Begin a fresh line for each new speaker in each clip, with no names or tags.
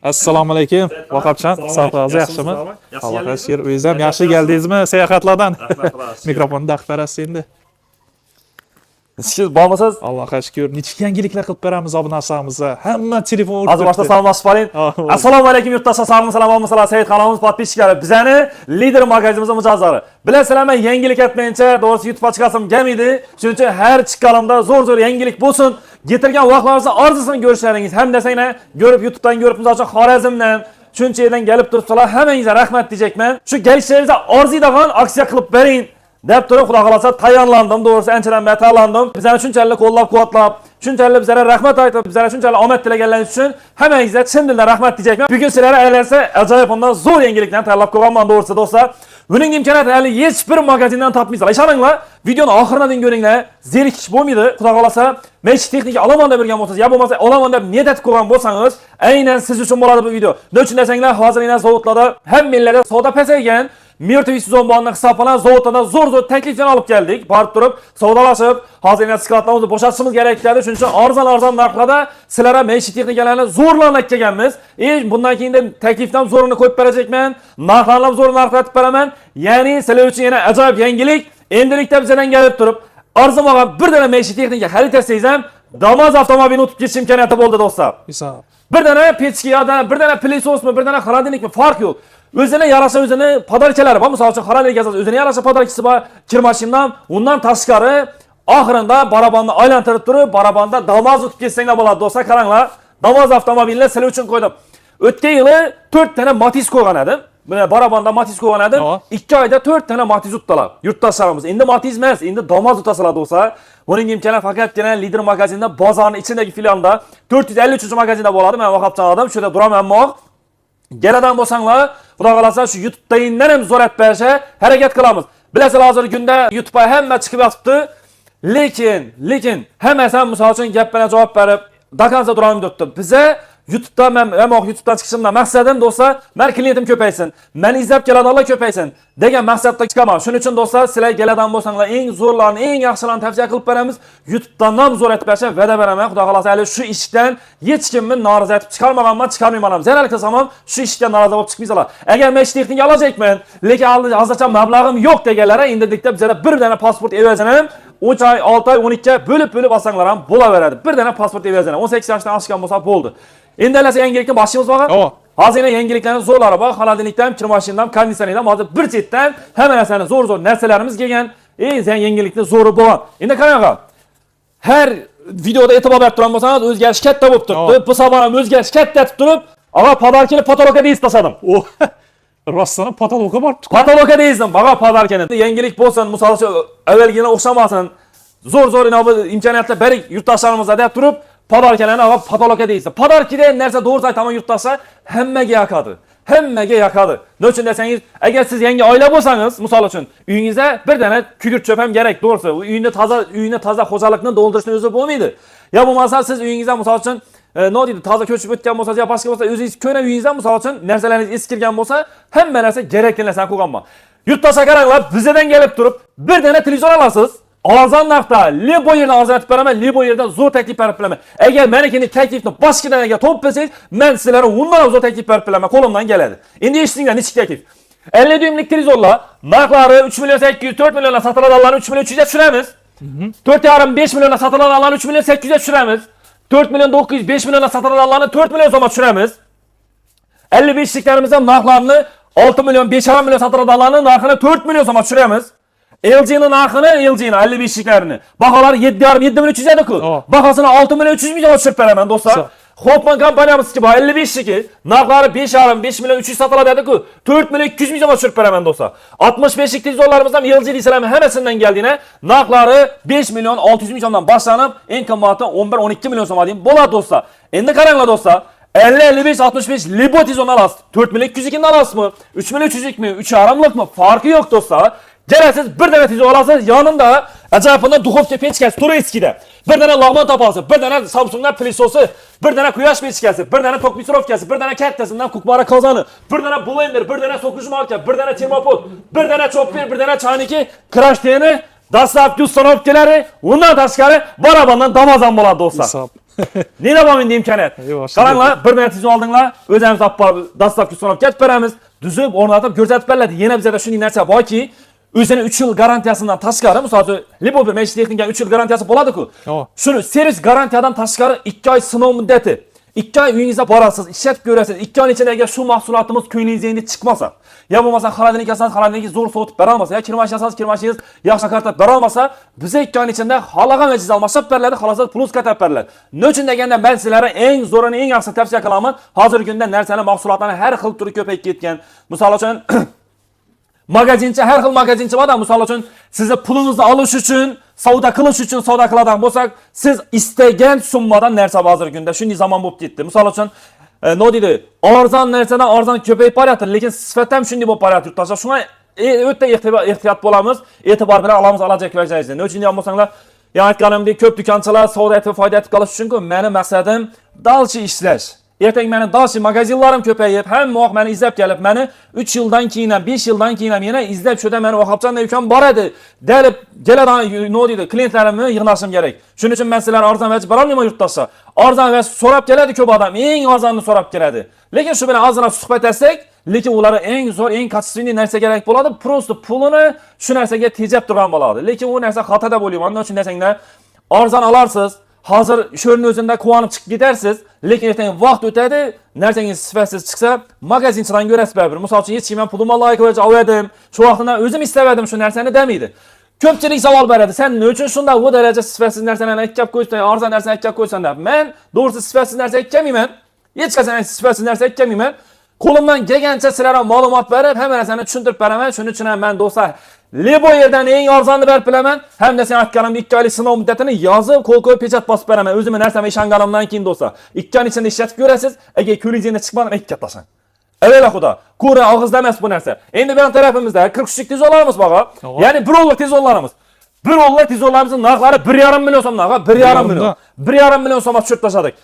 Assalomu alaykum. Vaqobchan, sog'lig'ingiz yaxshimi? Allohga shukr. O'zingiz ham yaxshi keldingizmi sayohatlardan? Mikrofonni daqib berasiz endi.
Siz bo'lmasangiz,
Allohga shukr. Nechta yangiliklar qilib beramiz obunachilarimizga. Hamma telefon urib.
hozir boshda salomlashib qoling. Assalomu alaykum yurtdoshlar, salom, Said kanalimiz podpischiklari. Bizani lider magazinimiz mijozlari. Bilasizlar, men yangilik aytmayincha, to'g'risi YouTube ochgasim kelmaydi. Shuning uchun har chiqqanimda zo'r yangilik bo'lsin. Getirgan vaqtlaringizni arzusini ko'rishlaringiz ham desanglar, ko'rib YouTube'dan ko'rib misol uchun Xorazmdan, shuncha yerdan kelib turibsizlar, hammangizga rahmat diyecekman. Shu kelishingizga arziydigan aksiya qilib bering deb turib, xudo xolasa tayyorlandim. To'g'risi anchadan beri tayyorlandim. Bizlarni shunchalik qo'llab-quvvatlab, shunchalik bizlarga rahmat aytib, bizlarga shunchalik omad tilaganlaringiz uchun hammangizga chin dildan rahmat diyecekman. Bugun sizlarga aylansa ajoyib bundan zo'r yangiliklarni tayyorlab qo'yganman to'g'risi do'stlar. Buning imkoniyati hali hech bir magazindan topmaysizlar. Ishoninglar, videoni oxiridan ko'ringlar. Zerikish bo'lmaydi. Xudo xolasa, men texnika olaman deb bergan bo'lsangiz, yo bo'lmasa olaman deb niyat etib qo'ygan bo'lsangiz, aynan siz uchun bo'ladi bu video. Nechun desanglar, hozirgina zavodlarda hammalarda savdo pasaygan, Mirtovis zo'mbonni hisoblangan zavoddan zo'r takliflar olib keldik. Borib turib, savdolashib, hozirgina skladlarimizni bo'shatishimiz kerak edi. Shuning uchun arzon narxlarda sizlarga meshi texnikalarni zo'rlanib kelganmiz. Bundan keyin taklifdan zo'rini qo'yib berajekman. Narxlarni zo'r narxlar aytib beraman. Ya'ni sizlar uchun yana ajoyib yangilik. Endilikda bizdan kelib turib, arzonga bir dona meshi texnika xarid etsangiz ham Damas avtomobilini o'tib ketish imkoniyati bo'ldi do'stlar.
Hisob.
Bir dona pechki yoki bir dona plisosmi, bir dona xolodilnikmi farq yo'q. O'zine yarasha o'zini podarkalari bor. Misol uchun xolodilnik asas o'zine yarasha podarkasi bor, kir mashinam, undan tashqari oxirinda barabonni aylantirib turib, barabonda Damas o'tib ketsanglar bo'ladi do'stlar. Qaranglar, Damas avtomobilini sizlar uchun qo'ydim. O'tgan yili 4 dona Matiz qo'ygan edim. Buni barabonda Matiz qo'ygan edim. 2 oyda 4 dona Matiz utdilar. Yurtdoshlarimiz endi Matiz emas, endi Damas utasalar do'stlar. Buning imkoni faqatgina Lider magazinda, bozorning ichidagi filialda 453-magazinda bo'ladi. Men Vaqobchan odam, shu yerda duraman ammo geladan bo'lsanglar, xudo xolasa shu YouTube'dan ham zo'rat berishga harakat qilamiz. Bilasizlar, hozirgi kunda YouTube'ga hamma chiqib yotibdi. Lekin hammasi ham misol uchun gap bilan javob berib, dakansa turamiz debdi. Biza YouTube'da men YouTube'dan chiqishimdan maqsadim do'stlar, men klientim ko'paysin, meni izlab keladiganlar ko'paysin degan maqsadda chiqaman. Shuning uchun do'stlar, sizlar geladan bo'lsanglar, eng zo'rlarni, eng yaxshilarini tavsiya qilib beramiz. YouTube'dan ham zo'r etib berishga va'da beraman. Xudo xolasa, hali shu ishdan hech kimni norozi etib chiqarmaganman, chiqarmayman. Zarar qilsam ham shu ishga norozi bo'lib chiqmaysizlar. Agar men ish texnika olajakman, lekin hozircha mablag'im yo'q deganlar, endilikda bizga bir dona pasport evazini 3 oy, 6 oy, 12 bo'lib olsanglar ham bo'laveradi. Bir dona pasport evazini 18 yoshdan oshgan bo'lsa bo'ldi. Endi alasa yangilikni boshimiz bor. Hozirgina yangiliklarning zo'rlari bor. Xolodilnikdan, kir mashindan, konditsionerdan hozir bir chetdan hamma narsani zo'r narsalarimiz kelgan. Yangilikni zo'ri bor. Endi qaranglar. Har videoda e'tibor berib turgan bo'lsangiz, o'zgarish katta bo'lib turibdi. Bu sabab ham o'zgarish katta etib turib, "Ag'a, podarkani patologa deysiz tashladim."
Rostdan patologa borib chiqdi.
Patologa deyizdim, bag'a podarkani. Yangilik bo'lsin, misol uchun avvalgina o'xshamasin. Zo'r imkoniyatlar bering yurtdoshlarimizga deb turib, podarkalarni olib patologa deysiz. Podarkida narsa to'g'ri aytaman yurtdoshlar, hammaga yoqadi. Hammaga yoqadi. Nechun desangiz, agar siz yangi oila bo'lsangiz, misol uchun, uyingizda bir dona kuydir cho'p ham kerak, to'g'risi. Uyni toza xo'jalikni to'ldirishni o'zi bo'lmaydi. Ya bo'lmasa siz uyingizda misol uchun toza ko'chib o'tgan bo'lsangiz, yo boshqa bo'lsa, o'zingiz ko'na uyingizda misol uchun narsalaringiz eskirgan bo'lsa, hamma narsa kerakli narsani qo'yganman. Yurtdoshlar qaranglar, bizdan kelib turib, bir dona televizor olasiz. Arzon narxda, Libo yerdan arzon etib beraman, Libo yerdan zo'r taklif berib beraman. Agar meniki taklifni boshqadan agar topib bersangiz, men sizlarga undan zo'r taklif berib beraman, qo'limdan keladi. Endi eshitinglar, nechta taklif. 50 dyumlik televizorlar narxlari 3 million 800, 4 milliondan sotiladiganlarni 3 million 300 ga tushiramiz. 4,5 milliondan sotiladiganlarni 3 million 800 ga tushiramiz. 4 million 900, 5 milliondan sotiladiganlarni 4 million so'mga tushiramiz. 55 liklarimizdan narxlarini 6 million, 5,5 million sotiladiganlarni narxini 4 million so'mga tushiramiz. LG'nin narxini, 55'liklerini. Bahaları 7,5-7,300 edi-ku. Bahasını 6,300 milyon tushirib beraman do'stlar. Hoffman kompaniyamizki bu 55'liki narxlari 5,5 million 300 sotiladi edi-ku. 4 million 200 milyon tushirib beraman do'stlar. 65'lik televizorlarimizdan LG deysizlarmi hammasidan keldiğine narxlari 5 million 600 milyondan boshlanib, eng qimmati 11-12 million so'mga deyim bo'ladi do'stlar. Endi qaranglar do'stlar. 50-55-65 Libo televizorni olasiz. 4 million 200'likni olasizmi? 3 million 300'likmi? 3,5'likmi? Farqi yo'q do'stlar. Gelesiz bir tane televizor alasınız, yanında acayipında duhovka peçkesi, Tureski'de. Bir tane lağman tapası, bir tane Samsung'dan pilisosu, bir tane kuyaş peçkesi, bir tane tokmisrovkası, bir tane kettesinden kukmara kazanı, bir tane blender, bir tane sokucu marka, bir tane termopol, bir tane chopper, bir tane çayniki, crash diyeni, dastlabki ustanovkaları, ondan tashqari barabandan damazan bo'ladi do'stlar. Ne yapam indi imkoniyat?
Yo'q,
Qaranglar, bir dana tizim oldinglar, o'zimiz dastlabki sonab ketib beramiz, tuzib, o'rnatib ko'rsatib beradi. Yana bizda shunday narsa borki, o'zini 3 yil garantiyasidan tashqari, masalan, libo bir mesh texnikaning 3 yil garantiyasi bo'ladi-ku. Shuni servis garantiyadan tashqari 2 oy sinov muddati. 2 oy uyingizda borasiz, ishlatib ko'rasiz. 2 oy ichida agar shu mahsulotimiz ko'nglingizga endi chiqmasa, yo bo'lmasa xolodilnik asangiz, xolodilnikni zo'r sovutib bera olmasa, yo kirmash asangiz, kirmashingiz yaxshi qartab bera olmasa, bizga 2 oy ichida xohlagan vajiz almashab beriladi, xohlasa plus qatab beriladi. Nima uchun deganda men sizlarga eng zo'rini, eng yaxshi tavsiya qilaman. Hozirgi kunda narsalar, mahsulotlarning har xil turi ko'payib ketgan. Misol uchun magazincha, har xil magazincha bor-da, misol uchun sizni pulingizni olish uchun, savdo qilish uchun savdo qiladigan bo'lsak, siz istagan summadan narsa hozirgi kunda shunday zamon bo'lib ketdi. Misol uchun nima deydi? Arzon narsadan arzon ko'payib boryapti, lekin sifat ham shunday bo'lib boryapti. Yurtdoshlar, shunga o'ta ehtiyot bo'lamiz, e'tibor bilan olamiz olajak vajizni. Nima uchun deyman bo'lsanglar, aytganimdek ko'p do'konchilar savdo etib foyda etib qolish uchun-ku, meni maqsadim dalchi ishlash. Ertaga meni dalchi magazinlarim ko'payib, hamma vaqt meni izlab kelib, meni 3 yildan keyin ham, 5 yildan keyin ham yana izlab shuda meni vahobchan do'kon bor edi, deb keladigan nima deydi, klientlarimni yig'nashim kerak. Shuning uchun men sizlarga arzon vajib bera olmayman yurtdoshlar. Arzon va so'rab keladi ko'p odam, eng arzonni so'rab keladi. Lekin shu bilan ozroq suhbat etsak, lekin ularga eng zo'r, eng kачественный narsa kerak bo'ladi. Просто pulini shu narsaga tejab turgan bo'ladi. Lekin u narsa xatoda bo'lyapti. Nima uchun desanglar, arzon olarsiz, hozir sho'rning o'zida quvonib chiqib ketarsiz, lekin ertaga vaqt o'tadi, narsangiz sifatsiz chiqsa, magazinchidan ko'rasiz baribir. Misol uchun, hech kim men pulimni loyiq qilib oldim, shu vaqtida o'zim istadim shu narsani demaydi. Ko'pchilik savol beradi, sen nima uchun shunda bu daraja sifatsiz narsalarni aytib qo'ysan, arzon narsani aytib qo'ysan deb. Men to'g'risi sifatsiz narsa aytmayman. Hech qachon sifatsiz narsa aytmayman. Qo'limdan kelgancha sizlarga ma'lumot berib, hamma narsani tushuntirib beraman. Shuning uchun ham men do'stlar, Lebo yerdan eng arzonni berib bilaman. Hamda sen aytganimdek 2 oylik sinov muddatini yozib, qo'l qo'yib pechat bosib beraman. O'zimni narsamga ishonganimdan keyin do'stlar, 2 oy ichida ishlatib ko'rasiz. Agar ko'lingizga chiqmadi, aytib ketasan. Evvela xudo, ko'ra og'izda emas bu narsa. Endi bu tarafimizda 43 lik tizonlarimiz bor. Ya'ni 1 rollik tizonlarimiz. 1 rollik tizonlarimizning narxlari 1,5 million so'mdan, 1,5 million. 1,5 million so'mga tushirib tashladik.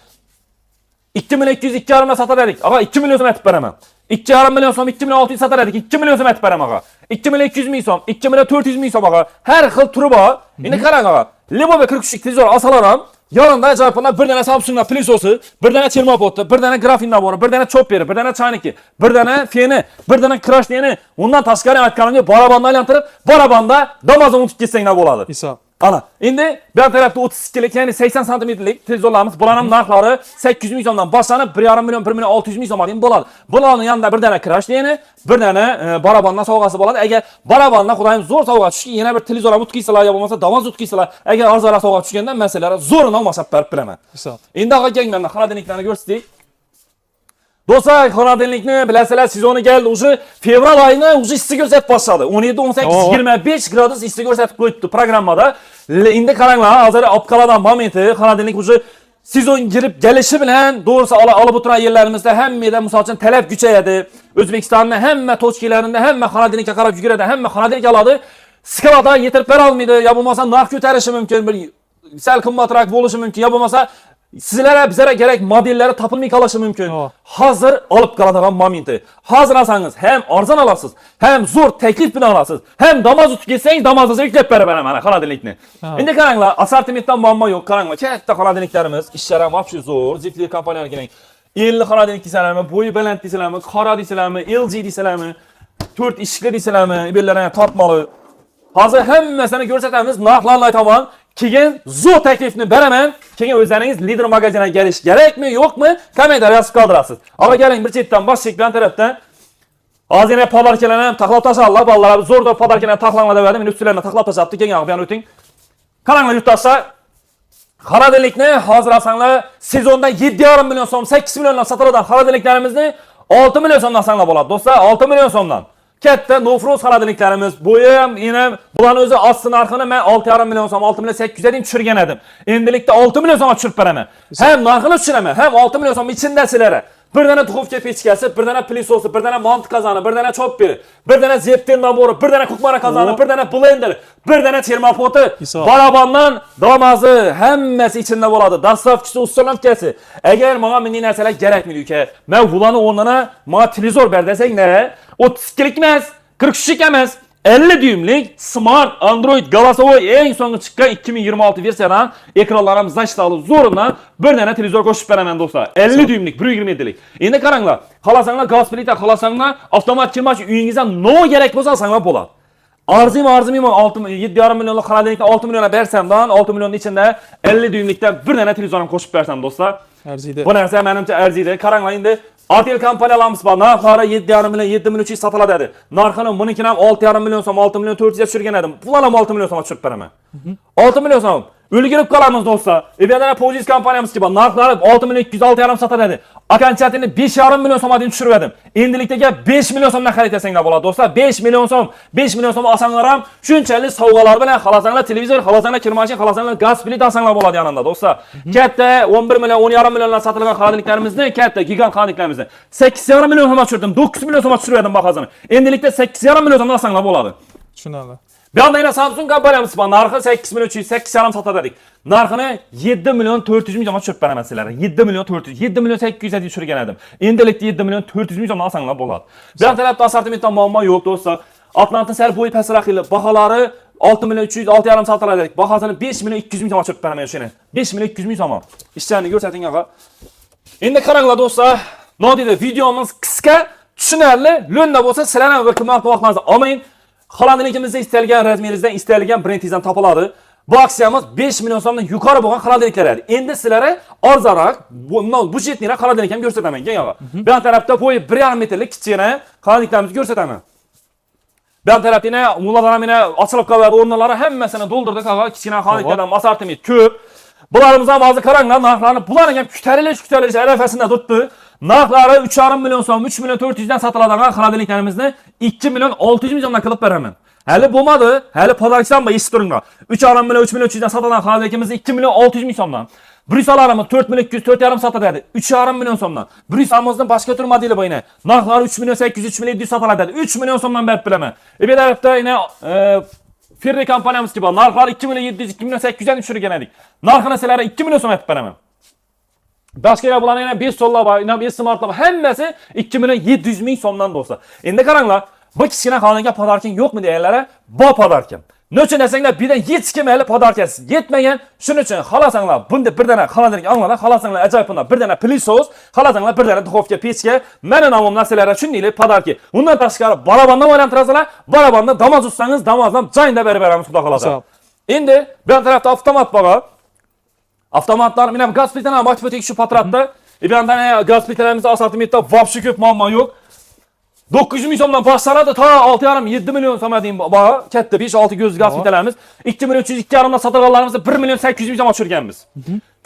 2 million 200 2,5 dan sotaradik. Aga 2 million so'm aytib beraman. 2,5 million so'm 2 million 600 sotaradik. 2 million so'm aytib beraman aga. 2 million 200 ming so'm, 2 million 400 ming so'm aga. Har xil turi bor. Endi qarang aga. Lebobe 43 tizor olsalar ham, yanında ajoyib bir dana Samsung'dan pilisosi, bir dana termopoti, bir dana grafin nabori, bir dana chopperi, bir dana chayniki, bir dana feni, bir dana krashniyani, undan tashqari aytganimga barabanda aylantirib, barabanda damazon unutib ketsang nima bo'ladi?
Hisob.
Ana, endi bu tarafda 32 lik, ya'ni 80 santimetrlik tezorlarimiz, bularning narxlari 800 ming so'mdan boshlanib 1,5 million, 1 million 600 ming so'mga bo'ladi. Bularning yanında bir dana krashniyani, bir dana barabandan sovg'asi bo'ladi. Agar barabandan xudoyim zo'r sovg'a tushki, yana bir televizor o'tkizsalar yo bo'lmasa damoz o'tkizsalar, agar arzonroq sovg'a tushganda masalalar zo'rini olmashab berib bilaman.
Hisob.
Endi ag'anglarni xolodilniklarni ko'rsating. Do'stlar, xolodilnikni bilasizlar, sezoni keldi. Уже fevral oyini уже issiq ko'rsatib boshladi. 17, 18, 25 gradus issiq ko'rsatib qo'yibdi programmada. Endi qaranglar, hozir opqaladan momenti xolodilnik уже sezon girib kelishi bilan doğrusu olib o'tirgan yerlarimizda hammada misol uchun talab kuchayadi. O'zbekistonning hamma tochkalarida hamma xolodilnikka qarab yuguradi, hamma xolodilnik oladi. Skalada yetirib bera olmaydi, yo bo'lmasa narx ko'tarishi mumkin, bir sal qimmatroq bo'lishi mumkin, yo bo'lmasa sizlarga bizlarga kerak modellari topilmay qolishi mumkin. Hozir olib qoladigan momenti. Hozir olsangiz ham arzon olasiz, ham zo'r taklif bilan olasiz, ham damoz tutib ketsangiz damozingizni yuklab beraman mana xolodilnikni. Endi qaranglar, assortimentdan muammo yo'q. Qaranglar, katta xolodilniklarimiz, ishlari ham вообще zo'r, zifli kompaniyalar kerak. 50 xolodilnik deysizlarmi, bo'yi baland deysizlarmi, qora deysizlarmi, LG deysizlarmi, 4 eshikli deysizlarmi, bellarni tortmali. Hozir hammasini ko'rsatamiz, narxlarni aytaman. Keyin zo'r taklifni beraman. Keyin o'zlaringiz lider magaziniga kelish kerakmi, yo'qmi? Kommentariy yozib qoldirasiz. Aga keling bir chetdan boshlik bilan tarafdan. Hozir yana podarkalarni ham taqlab tashladilar, bolalar zo'r deb podarkalarni taqlanglar deb edim. Men ustilarini taqlab tashlabdi. Keyin bu yana o'ting. Qaranglar yurtdoshlar. Xolodilnikni hozir olsanglar, sezonda 7,5 million so'm, 8 milliondan sotiladigan xolodilniklarimizni 6 million so'mdan olsanglar bo'ladi. Do'stlar, 6 million so'mdan. Katta Nofroz xolodilniklarimiz, bo'yi ham yana bularni o'zi osti narxini men 6,5 million so'm, 6 million 800 deb tushirgan edim. Endilikda 6 million so'mga tushirib beraman. Ham narxini tushiraman, ham 6 million so'm ichida sizlarga. Bir dana duxovka pechkasi, bir dana pilisosi, bir dana mont qozoni, bir dana chopperi, bir dana zepter nabori, bir dana ko'kmara qozoni, bir dana blender, bir dana termopoti, barabandan damozi hammasi ichida bo'ladi. Dastlabkisi ustalamkasi. Agar menga bunday narsalar kerakmi uka, men bularni o'rnina menga televizor ber desang-da, 32 lik emas, 43 lik emas, 50 düymlik Smart Android Galasovoy en son çıkan 2026 versiyadan ekranlarımızdan iştahlı zorundan bir tane televizor koşup beramen dostlar. 50 düymlik 1.27'lik. Endi qaranglar, xalasanlar gaz plita, xalasanlar avtomat kirmaç uyingizdan no gerek bolsa alsanglar bo'ladi. Arzim 7,5 milyonluk xaladelikda 6 milyona bersamdan 6 milyonun içinde 50 düymlikten bir tane televizorum koşup bersem dostlar.
Arziydi.
Bu narsa menimcha arziydi. Qaranglar endi Artel kompaniyalarimiz bor. Narxlari 7,5 million, 7 million uchun sotiladi dedi. Narxini bunikini ham 6,5 million so'm, 6 million 400 ga tushirgan edim. Bular ham 6 million so'mga tushirib beraman. 6 million so'm. Ulgurib qolamiz do'stlar. Ebedan Pojis kompaniyamiz bor. Narxlari 6 million 206,5 sotadi dedi. Akanchasini 5,5 million so'mga tushirib edim. Endilikdagi 5 million so'mdan xarid etsanglar bo'ladi do'stlar. 5 million so'm. 5 million so'm olsanglar ham shunchalik sovg'alar bilan xolasanglar televizor, xolasanglar kirmashin, xolasanglar gaz plita olsanglar bo'ladi yanında do'stlar. Katta 11 million, 10,5 millionlar sotilgan xaladeliklarimizni, katta gigant xaladeliklarimizni 8,5 million so'mga tushirdim. 9 million so'mga tushirib edim bahasini. Endilikda 8,5 million so'mdan olsanglar bo'ladi.
Tushunarli.
Bir anda yine Samsung kompaniyamiz bor. Narxi 8 million 8,5 sotadik. Narxini 7 million 400 ming so'mga tushirib beraman sizlarga. 7 million 400, 7 million 800 ga tushirgan edim. Endilikda 7 million 400 ming so'mdan olsanglar bo'ladi. Bir tarafda assortimentdan muammo yo'q do'stlar. Atlantin sal bo'yi pastroq edi. Baholari 6 million 300, 6,5 sotiladi dedik. Bahosini 5 million 200 ming so'mga tushirib beraman o'shani. 5 million 200 ming so'm. İşlerini ko'rsating ağa. Endi qaranglar do'stlar. Nima deydi? Videomiz qisqa, tushunarli, lo'nda bo'lsa sizlarga bir qimmat vaqtingizni olmang. Xaladelikimizda istalgan razmeringizdan, istalgan brendingizdan topiladi. Bu aksiyamiz 5 million so'mdan yuqori bo'lgan xaladeliklar edi. Endi sizlarga arzonroq, budjetliroq xaladelik ham ko'rsataman, kengaga. Bu tarafda bo'yi 1,5 metrlik kichkina xaladeliklarimizni ko'rsataman. Bu tarafda yana mullalarimiz ochilib qoladi, o'rnlari hammasini doldurdik, kichkina xaladeliklardan assortiment ko'p. Bularımızdan bazı qaranglar, narxlarni bularni ham ko'tarilish arafasida turibdi. Narxlari 3,5 million so'm, 3 million 400 dan sotiladigan xaladeliklarimizni 2 million 600 ming so'mdan qilib beraman. Hali bo'lmadi, hali podarkdan eshitib turinglar. 3,5 million 3 million 300 dan sotiladigan xaladelikimizni 2 million 600 ming so'mdan. Brüssellarimiz 4 million 200, 4,5 sotadi. 3,5 million so'mdan. Brüsselimizning boshqa tur modeli bor yine. Narxlari 3 million 800, 3 million 700 sotiladi. 3 million so'mdan berib bilaman. Bu tarafda yine Ferri kompaniyamiz bor. Narxlari 2 million 700, 2 million 800 dan tushirgan edik. Narxini sizlarga 2 million so'm aytib beraman. Başka bularning yana 5 so'llar bor, yana 5 smartlar bor. Hammasi 2 million 700 ming so'mdan do'stlar. Endi qaranglar, bu kichkina xonadonga podarking yo'qmi deganlar, bor podarkim. Nechun desanglar, birdan hech kim hali podarkasi yetmagan. Shuning uchun xolasanglar, bunda bir dana xonadonga olinglar, xolasanglar ajoyibona bir dana plissos, xolasanglar bir dana duxovka pechka, mana nomimlar sizlarga shunday podarki. Undan tashqari barabandan o'ylantirasizlar, barabandan damoz utsangiz, damozdan joyinda berib beramiz, xudo xolasa. Endi bu tarafda avtomat bor. Avtomatlar, mana gaz plitani ham ochib o'tdik shu patratda. Bu yerdan gaz plitalarimiz assortimentda vobshe ko'p muammo yo'q. 900 ming so'mdan boshlanadi, ta 6,5-7 million so'mga deyim bor. Katta 5-6 ko'z gaz plitalarimiz 2 million 300-2,5 dan sotganlarimizni 1 million 800 ming so'mga tushirganmiz.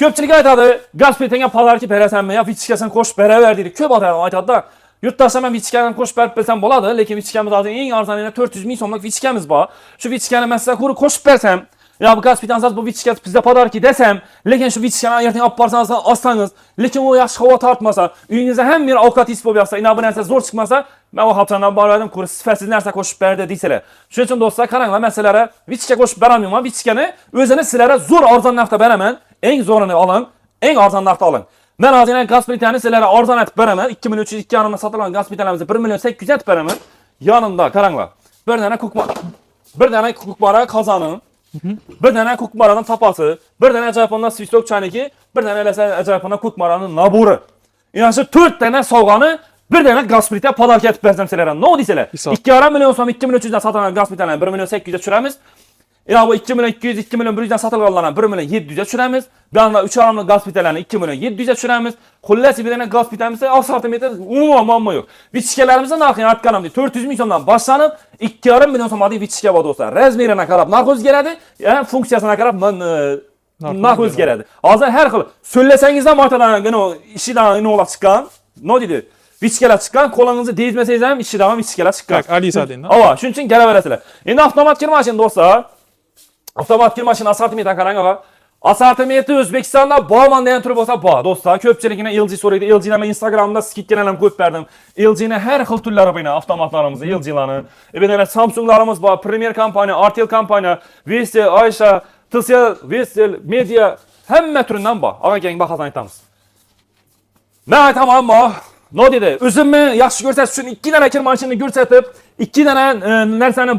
Ko'pchilik aytadi, gaz plitaga podarki berasanmi yo vichkasini qo'shib beraver deydi. Ko'p odam aytadi-da. Yurtdoshlar ham vichkani qo'shib berib bersam bo'ladi, lekin vichkamiz hozir eng arzonini 400 ming so'mlik vichkamiz bor. Shu vichkani masalan qo'shib bersam, ya bu gaz plitani bu vichkasi bizda podarki desam, lekin shu vichkani ertaga olib borsangiz, olsangiz, lekin u yaxshi havo tortmasa, uyingizda ham bir ovqat is bo'lib yotsa, ina bu narsa zo'r chiqmasa, men o haftadan bordim, ko'rib sifatsiz narsa qo'shib berdi deysalar. Shuning uchun do'stlar, qaranglar, masalara vichka qo'shib beramayman, vichkani o'zini sizlarga zo'r arzon narxda beraman. Eng zo'rini oling, eng arzon narxda oling. Men hozir gaz plitani sizlarga arzon aytib beraman. 2 million 300 2,5 sotilgan gaz plitalarimizni 1 million 800 aytib beraman. Yanında qaranglar. Bir dana kukmara qozoni, bir dana kukmaraning tapasi, bir dana ajoyibona svistok chaniki, bir dana ajoyibona kukmaraning naburi. Yani shu 4 dana sovg'ani bir dana gaz plita podarka etib bersam sizlarga. Ne deysilar? 2,5 million so'm 2 million 300 dan sotilgan gaz plitani 1 million 800 ga tushiramiz. Ya bu 2 million 200, 2 million 100 dan sotilganlarni 1 million 700 ga tushiramiz. Bu anda 3,5 gaz plitalarni 2 million 700 ga tushiramiz. Xullas bir dana gaz plitamiz assortimentda umuman muammo yo'q. Vichkalarimizning narxini aytganimdek 400 ming so'mdan boshlanib 2,5 million so'mga vichka bor do'stlar. Razmeriga qarab narx o'zgaradi, yani funksiyasiga qarab narx o'zgaradi. Hozir har xil so'llasangizdan ortadan ishidan inolar chiqqan, nima deydi? Vichkalar chiqqan, qo'lingizni deyizmasangiz ham ishidan ham vichkalar chiqqan.
Alisa deydi.
Ava, shuning uchun galaverasizlar. Endi avtomat kirmashin do'stlar. Avtomat kirmashin assortimentdan qarang ava. Assortimenti O'zbekistonda borman degan turi bo'lsa bor. Do'stlar, ko'pchiligini LG so'raydi. LG ni men Instagramda skidkalar ham ko'p berdim. LG ni har xil turlari bor, avtomatlarimiz, LG larni. Yana Samsunglarimiz bor, Premier kompaniya, Artel kompaniya, Vestel, Aisha, Tcl, Vestel, Media hamma turidan bor. Aka keng bahasini aytamiz. Men aytaman, ammo Ne dedi? Özümü yaxşı görsətiş üçün 2 dənə kir maşinini görsətib, 2 dənə nərsəni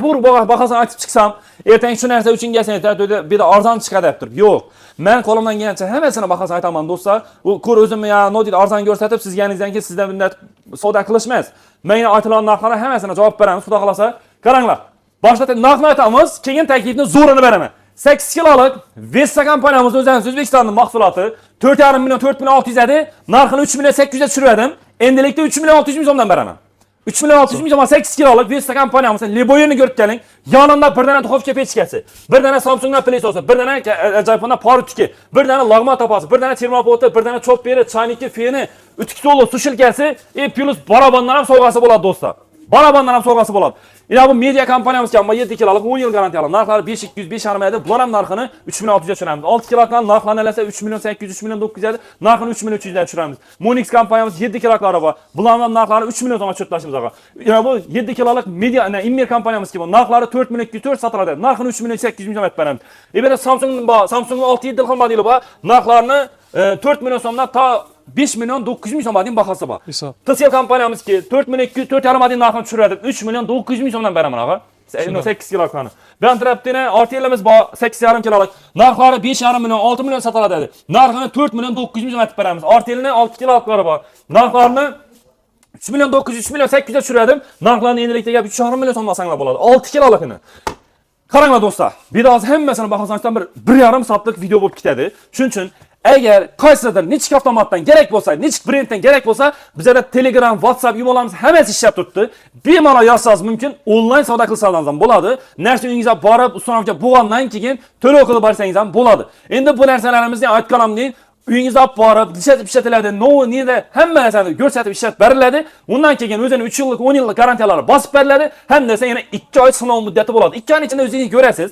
baxasan açıb çıxsam, ertəng şu nərsə üçün gəlsən, bir də arzan çıxa deyibdir. Yox. Mən qolumdan gələcə həməsinə baxasan aytaman dostlar. Bu kur özümü ya ne dedi arzan görsətib, siz gələcəkən ki, sizdən bir soda qılışmaz. Mən yenə aytılan narxlara həməsinə cavab verəmiz, xuda qalasa. Qaranglar. Başda narxını aytamız, keyin təklifini zorunu verəmə. 8 kiloluk Vesta kompaniyamızın özünüz Özbekistan'ın mahsulatı 4,5 milyon 4600 idi. Narxını 3 milyon 800'e düşürüverdim. Endilikte 3 milyon 600 milyondan veremem. 3 milyon 600 milyon 8 kiloluk Vesta kompaniyamızın Liboyer'ini görüp gelin. Yanında bir tane Duhovka peçkesi, bir tane Samsung'dan PlayStation, bir tane acayipında Parutki, bir tane lağma tapası, bir tane termopotu, bir tane çopberi, çaynikli fiyini, ütkisi olur, su şilkesi, plus barabanlarım soğukası boladı dostlar. Barabanlarım soğukası boladı. Ya bu media kampanyamız ki ama 7 kiloluk 10 yıl garanti alalım. Narxları 5 hanımeydi. Bulanam narxını 3 milyon 600'e düşüremiz. 6 kilolukların narxlarını eləsə 3 milyon 800, 3 milyon 900'e narxını 3 milyon 300'e düşüremiz. Monix kampanyamız 7 kilolukları var. Bulanam narxları 3 milyon sonra çötlaşımız var. Ya bu 7 kiloluk media, Immir kampanyamız ki bu narxları 4 milyon 204 satılır. Narxını 3 milyon 800 milyon etmərəm. Böyle Samsung'un 6-7 yıl kalmadı bu. Narxlarını 4 milyon sonra ta 5 milyon 900 milyon madin baxası var. TCL kampanyamız ki 4 milyon 4 yarım madin narxını düşürürdük. 3 milyon 900 milyondan verəmən ağa. 8 kiloluklarını. Ben tarafına artıyelimiz var 8,5 kiloluk. Narxları 5,5 milyon 6 milyon satılır dedi. Narxını 4 milyon 900 milyon etib verəmiz. Artıyeline 6 kilolukları var. Narxlarını 3 milyon 900 3 milyon 800'e düşürürdüm. Narxlarını endilikdə gəlib 3,5 milyon sonmasanlar boladı. 6 kilolukunu. Qaranglar dostlar. Bir az həmməsinə baxasanızdan bir yarım saatlıq video olub kitədi. Şunun üçün eğer Kayseri'den niçik avtomattan gerek olsa, niçik brandten gerek olsa bize de Telegram, WhatsApp, yumalarımız hemen işlep tuttu. Bir mana yazsanız mümkün online savda kılsanızdan boladı. Nerse ününüze barıp ustunavca buğanlayın ki töre okulu barsanızdan boladı. Şimdi bu nerselerimizi aytkanam deyin. Ününüze barıp işletilerde niye de hemen neselde görsətib işlet verildi. Ondan ki özünün 3 yıllık 10 yıllık garantiyaları basıp verildi. Hem de yine 2 ay sınav müddeti boladı. 2 ayın içinde özünü görəsiniz.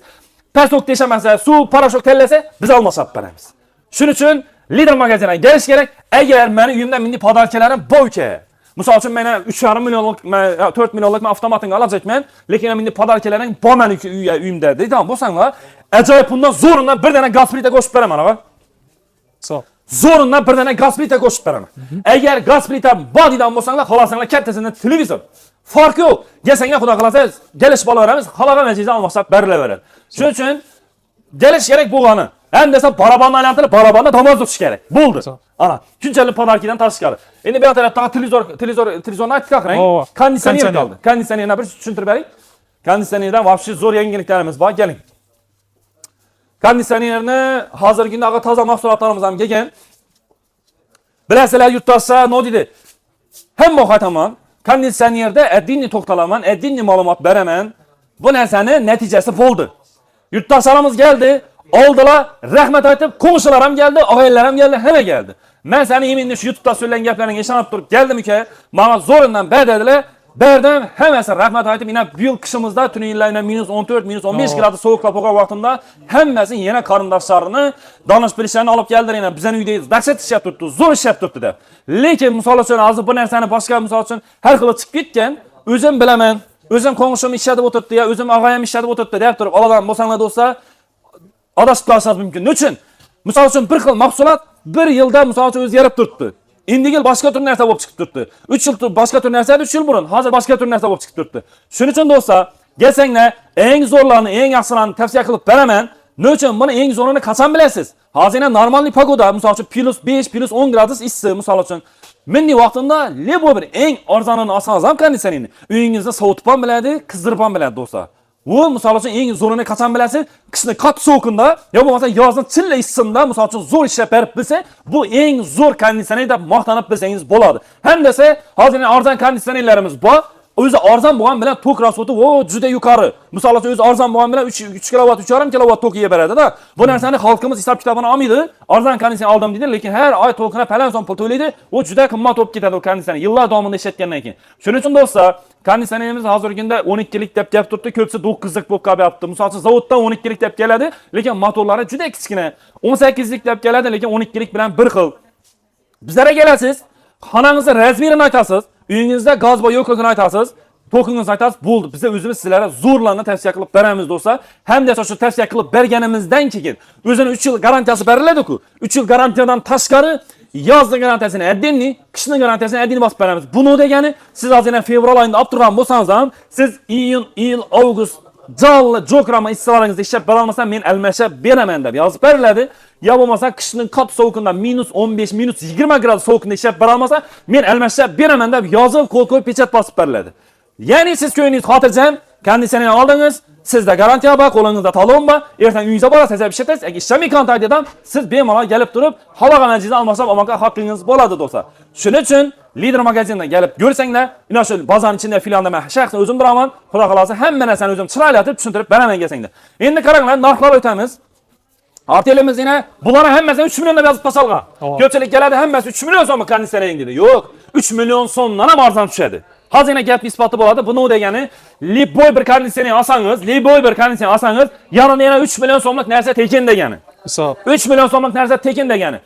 Persok deşemezse, su, paraşok tellese biz almasap veremiz. Şunun için Lider magazinə geliş gerek. Eğer mənim üyümdən mindi padarkələrim bu ülkəyə. Misal üçün mənə 3,5 milyonluq, 4 milyonluq avtomatını alacaq mən. Lakin mindi padarkələrin bu mənim üyümdədir. Tamam, bu sənə acayip bundan zorundan bir dənə gaz plitə qoşub verəm ana.
Sağ ol.
Zorundan bir dənə gaz plitə qoşub verəm. Eğer gaz plitə badidən bolsanlar, xalasınlar kərtəsində televizor. Farkı yox. Gəlsənlər xuda xalasa, geliş bala verəmiz, xalağa məcizə almasaq bərilə verər. Şunun üçün geliş gerek bu anı. Hem de sen barabanla alakalı barabanda damaz tutuş gerek. Buldu. Ana. Güncelli padarkiden taş çıkardı. Şimdi bir tarafta daha televizoruna açtık akırın. Kondisyoner kaldı. Kondisyonerine bir çüntür beri. Kondisyonerden vapşi zor yeniliklerimiz var. Gelin. Kondisyonerine hazır günde ağa taza mahsulatlarımızdan gegen. Biləsələr yurttaşsa ne dedi? Hem bu xataman kondisyonerde edinli toktalaman, edinli malumat verəmən. Bu nəsənin neticesi boldu. Yurttaşlarımız geldi. Oldular, rəhmət aytıb, komşularım geldi, ağaylarım geldi, hemen geldi. Ben seni yeminli şu YouTube'da söyleyen geplerini yaşanıp durup geldim ülkeye. Bana zorundan bədədilə, bərdim, həməsə rəhmət aytıb, yine bir yıl kışımızda, tünün illərində minus 14, minus 15 gradı soğukla poqa vaxtında həməsin yine karındaşlarını, danış bilişlerini alıp geldiler yine, bizden üydeyiz. Dəhşət iş tuttu, zor iş tuttu da. Lakin misal üçün, azı bu nərsəni başka misal üçün, hər xılı çıxıb gitken, özüm biləmən, özüm komşum işlədib oturtdu ya, özüm ağayım işlədib oturtdu deyib durup, aladan bosanla da olsa, adaşıp kalsanız mümkün. Nöçün? Misal üçün bir xil mahsulat bir yılda misal üçün özgərib durdu. İndi yıl başka tür nersə olub çıxıb durdu. 3 yıl başka tür nersəydi, 3 yıl burun. Hazır başka tür nersə olub çıxıb durdu. Şunun üçün də olsa, gəlsənlə en zorlarını, en yaxşılarını təvsiyə qılıb verəmən. Nöçün bunu en zorunu kaçan biləsiniz. Hazır normal pagoda misal üçün plus 5, plus 10 gradus isti misal üçün. Mindi vaxtında Libo bir en arzanını asanızam kondisyonerini. Üyünüzdə soğutupan bilədi, kızdırıpan bilədi dostlar. Bu misal üçün en zorunu kaçan biləsi, kışını kat soğukunda, ya bu mesela yazın çille issında misal üçün zor işlə bərib bilsə, bu en zor kondisyoneri də maqtanıb bilsəniz boladı. Həm dəsə, hazır arzan kondisyonerlərimiz bu, özü arzan boğan bilən tok raspotu o cüdə yukarı. Misal üçün özü arzan boğan bilən 3 kilovat, 3,5 kilovat tok yiyə bərədi da. Bu nərsəni xalqımız hesab kitabına amıydı. Arzan kondisyoner aldım dedi, lakin hər ay tokuna pələn son pul to'laydı. O cüdə qımmat olub getədi o kondisyoner. Yıllar davamında işlətgəndən keyin. Şunun üçün dostlar, kondisyonerimiz hazır gündə 12'lik dep gəlib tutdu, köpsə 9'lık bok qəbi yaptı. Misal üçün zavoddan 12'lik dep gələdi, lakin motorları cüdə kiçikine. 18'lik dep gələdi, lakin 12'lik bilən bir xil. Bizlərə gələsiz, xananızı razmerini aytasınız. Üyünüzdə qaz və yoxluğunu aytarsınız, tokunuzu aytarsınız, buldu. Bizə özümüz sizlərə zorlarına təvsiyə qılıb verəmiz dostlar. Həm də şu təvsiyə qılıb vergənimizdən keyin özünün 3 yıl garantiyası verilədi ki, 3 yıl garantiyadan taşqarı Yazın garantiyasini edinli, kışın garantiyasini edinli basıp veremiz. Bunu degeni siz azından fevral ayında aptırgan bolsanız ham siz iyul, avgust canlı jokrama istilalarınızda işlep belalmasan men elmeşe beremen deb yazıp beriladi. Ya bo'lmasa kışının kat soğukunda minus 15, minus 20 grad soğukunda işlep belalmasa men elmeşe beremen deb yazıp kol koyup pechat basıp beriladi. Yani siz köyünüz hatırcam, kendisini aldınız, sizde garantiya bak, kolunuzda talon var, erten uyunuza barasınız, bir şey tez, işlemi kontakt edem, siz bemalol gelip durup, hava alıcıdan almasam amaka hakkınız boladı dostlar. Şunun için Lider magazinden gelip görsengler, inan şu bazanın içinde filan deme, şahsen özüm duraman, Xudo kalası hemen sen özüm çıraylatıp düşündürüp beraber gelsengler. Endi qaranglar, narxlar ötemiz. Artelimiz yine bunlara hemmesi 3 milyon da yazıp pasalga. Köpçelik geladi hemmesi 3 milyon so'm konditsionering dedi. Yok, 3 milyon so'mdan ham arzon tushadi. Hazine gap isboti bo'ladi. Buni degani, liboy bir konditsioner olsangiz, yanında yana 3 milyon so'mlik narsa tekin degani.
Hisob.
3 milyon so'mlik narsa tekin degani.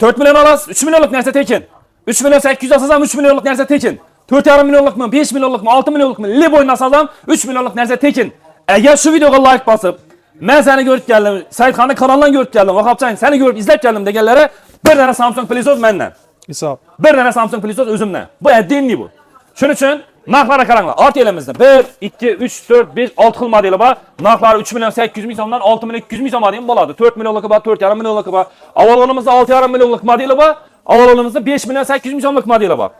4 milyon olasiz, 3 milyonluk narsa tekin. 3 milyon 800 olsangiz ham 3 milyonluk narsa tekin. 4,5 milyonlukmi, 5 milyonlukmi, 6 milyonlukmi liboy olsangiz ham 3 milyonluk narsa tekin. Eğer şu videoga like basıp ben seni görüp geldim, Saidxonni kanalından görüp geldim, Vahapcan seni görüp izlep geldim degenlere bir tane Samsung Playsoz menden.
Hisob.
Bir tane Samsung Playsoz özümden. Bu eddiğinli bu. Şunun için narxlara qaranglar. Art elimizde 1, 2, 3, 4, 5, 6 xil modeli var. Narxları 3 milyon 800 ming so'mdan 6 milyon 200 ming so'mga deyim bo'ladi. 4 milyonluk var, 4,5 milyonluk var. Avvalonimizda 6,5 milyonluk modeli var. Avvalonimizda 5 milyon 800 ming so'mlik modeli var.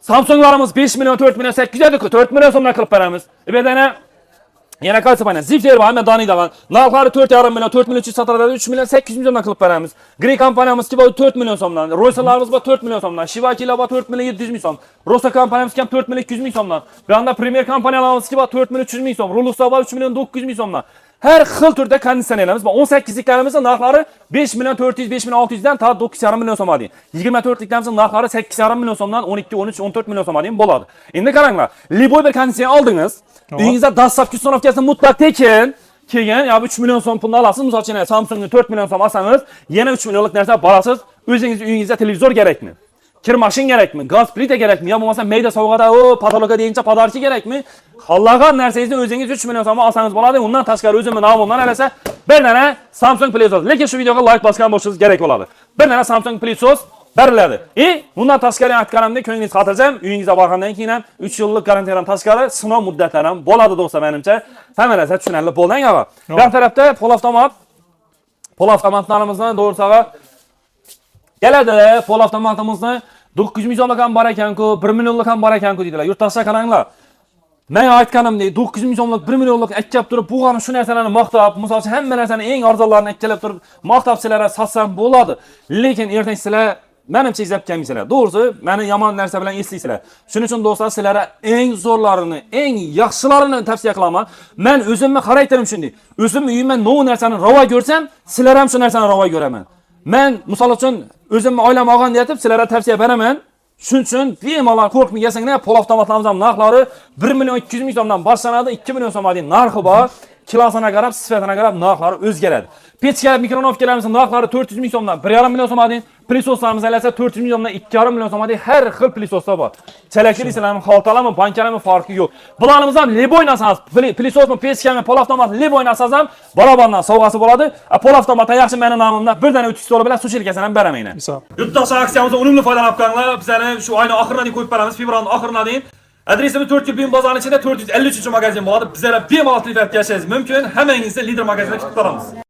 Samsunglarımız 5 milyon 4 milyon 800 edik, 4 milyon so'mdan qilib beramiz. Bir tane yana qaysi payna Zifter var, men Danida var. Narxları 4,5 milyon, 4 milyon 300 satiladi, 3 milyon 800 ming so'mdan qilib beramiz. Grey kompaniyamiz ki 4 milyon so'mdan, Roysallarımız var 4 milyon so'mdan, Shivakilar var 4 milyon 700 ming so'm, Rosa kompaniyamiz ham 4 milyon 200 ming so'mdan. Bir anda Premier kompaniyalarimiz ki 4 milyon 300 ming so'm, Ruluslar var 3 milyon 900 ming so'mdan. Her xil turda konditsionerlarimiz var. 18'liklerimizin narxları 5 milyon 400, 5 milyon 600'dan ta 9,5 milyon so'mga deyim. 24'liklerimizin narxları 8,5 milyon so'mdan 12, 13, 14 milyon so'mga deyim bo'ladi. Endi qaranglar, liboy bir konditsioner aldınız. Uyingizda dastlabki ustanovkasini mutlaq tekin. Keyin ya 3 milyon so'm pulni olasiz. Misol uchun Samsungni 4 milyon so'm olsangiz, yana 3 milyonlik narsa borasiz. O'zingiz uyingizda televizor kerakmi? Kir mashin kerakmi? Gaz plita kerakmi? Ya bo'lmasa mayda sovg'ada o patologa deyincha podarchi kerakmi? Xohlagan narsangizni o'zingiz 3 milyon so'mga olsangiz bo'ladi. Undan tashqari o'zimni nomimdan alasa bir dana Samsung Playsoz. Lekin shu videoga like bosgan bo'lishingiz kerak bo'ladi. Bir dana Samsung Playsoz beriladi. Bundan tashqari aytganimda ko'nglingiz xotirjam, uyingizga borgandan keyin ham 3 yillik garantiyadan tashqari sinov muddatlari ham bo'ladi do'stlar menimcha. Hammasi tushunarli bo'ldi aka. Bir tarafda pol avtomatlarimizni to'g'risiga keladi. Pol avtomatimizni 900 ming so'mlik ham bor ekan-ku, 1 millionlik ham bor ekan-ku deydilar. Yurtdoshlar qaranglar. Men aytganimdek 900 ming so'mlik 1 millionlik akkab turib, bu g'ani shu narsalarni maqtab, misol uchun hamma narsani eng arzonlarini akkalab turib, maqtab sizlarga satsam bo'ladi. Lekin ertaga sizlar menimcha izlab kelmaysizlar. Doğrusu meni yomon narsa bilan eslaysizlar. Shuning uchun do'stlar sizlarga eng zo'rlarini, eng yaxshilarini tavsiya qilaman. Men o'zimni xarakterim shunday. O'zim uyimda no narsani ravo ko'rsam, sizlar ham shu narsani ravo ko'raman. Men misol uchun o'zimni oilam olgan deyatib, sizlarga tavsiya beraman. Shuning uchun bemalol qo'rqmay yasanglar, pol avtomatlarimiz ham narxlari 1 milyon 200 ming so'mdan boshlanadi, 2 milyon so'mga deyim narxi bor. Kilosuna qarab, sifatına qarab narxlari o'zgaradi. Pechka mikronovkalarimiz narxlari 400 ming so'mdan 1,5 milyon so'mga deyim. Plisoslarimiz esa 400 ming so'mdan 2,5 milyon so'mga deyim. Har xil plisoslar bor. Chalakli desalarmi, xaltalarmi, bankalarmi farqi yo'q. Bularimiz ham liboy narsamiz. Plisosmi, pechkami, pol avtomat liboy narsamiz ham barobardan sovg'asi bo'ladi. Pol avtomatdan yaxshi meni nomimda bir dana 300 dollar bilan suchilkasini ham beraman. Yurtdoshlar aksiyamizdan unumli foydalanib qolinglar. Bizlarni shu oyning oxirida qo'yib beramiz, fevralning oxirida deyim. Adresimiz 4 yil buyum bozorning ichida 453 magazin bo'ladi. Bizlarga bemalol telefon qilishingiz mumkin. Hammangizni Lider magazinga kutib qolamiz.